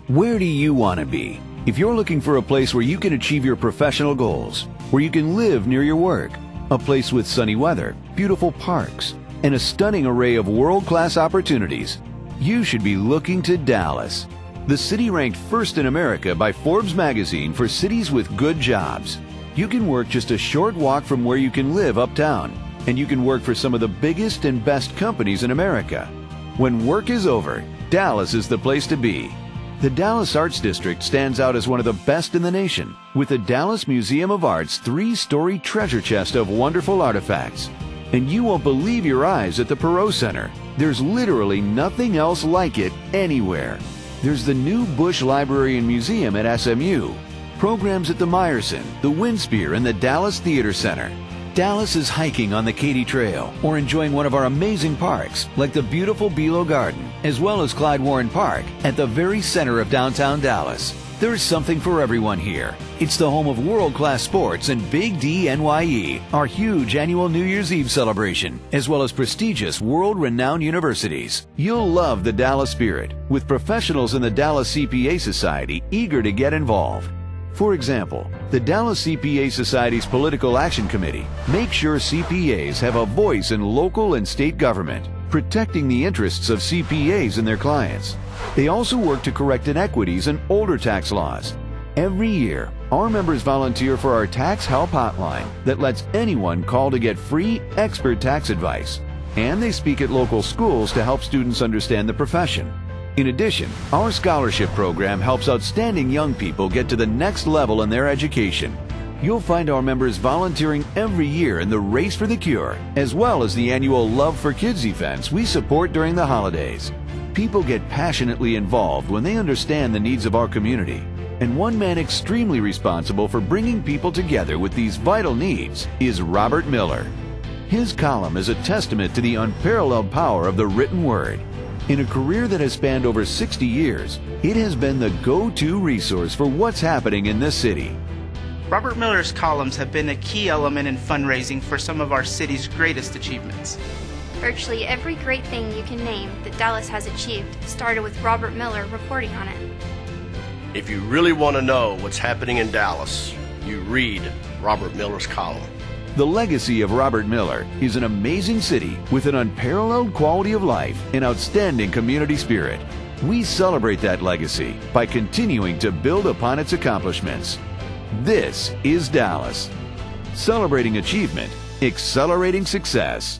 Where do you want to be? If you're looking for a place where you can achieve your professional goals, where you can live near your work, a place with sunny weather, beautiful parks, and a stunning array of world-class opportunities, you should be looking to Dallas. The city ranked first in America by Forbes magazine for cities with good jobs. You can work just a short walk from where you can live uptown, and you can work for some of the biggest and best companies in America. When work is over, Dallas is the place to be. The Dallas Arts District stands out as one of the best in the nation, with the Dallas Museum of Art's 3-story treasure chest of wonderful artifacts. And you won't believe your eyes at the Perot Center. There's literally nothing else like it anywhere. There's the new Bush Library and Museum at SMU, programs at the Meyerson, the Winspear, and the Dallas Theater Center. Dallas is hiking on the Katy Trail or enjoying one of our amazing parks like the beautiful Belo Garden, as well as Clyde Warren Park at the very center of downtown Dallas. There's something for everyone here. It's the home of world-class sports and Big D NYE, our huge annual New Year's Eve celebration, as well as prestigious world-renowned universities. You'll love the Dallas spirit, with professionals in the Dallas CPA Society eager to get involved. For example, the Dallas CPA Society's Political Action Committee makes sure CPAs have a voice in local and state government, protecting the interests of CPAs and their clients. They also work to correct inequities in older tax laws. Every year, our members volunteer for our Tax Help Hotline that lets anyone call to get free, expert tax advice. And they speak at local schools to help students understand the profession. In addition, our scholarship program helps outstanding young people get to the next level in their education. You'll find our members volunteering every year in the Race for the Cure, as well as the annual Love for Kids events we support during the holidays. People get passionately involved when they understand the needs of our community. And one man extremely responsible for bringing people together with these vital needs is Robert Miller. His column is a testament to the unparalleled power of the written word. In a career that has spanned over 60 years, it has been the go-to resource for what's happening in this city. Robert Miller's columns have been a key element in fundraising for some of our city's greatest achievements. Virtually every great thing you can name that Dallas has achieved started with Robert Miller reporting on it. If you really want to know what's happening in Dallas, you read Robert Miller's column. The legacy of Robert Miller is an amazing city with an unparalleled quality of life and outstanding community spirit. We celebrate that legacy by continuing to build upon its accomplishments. This is Dallas. Celebrating achievement, accelerating success.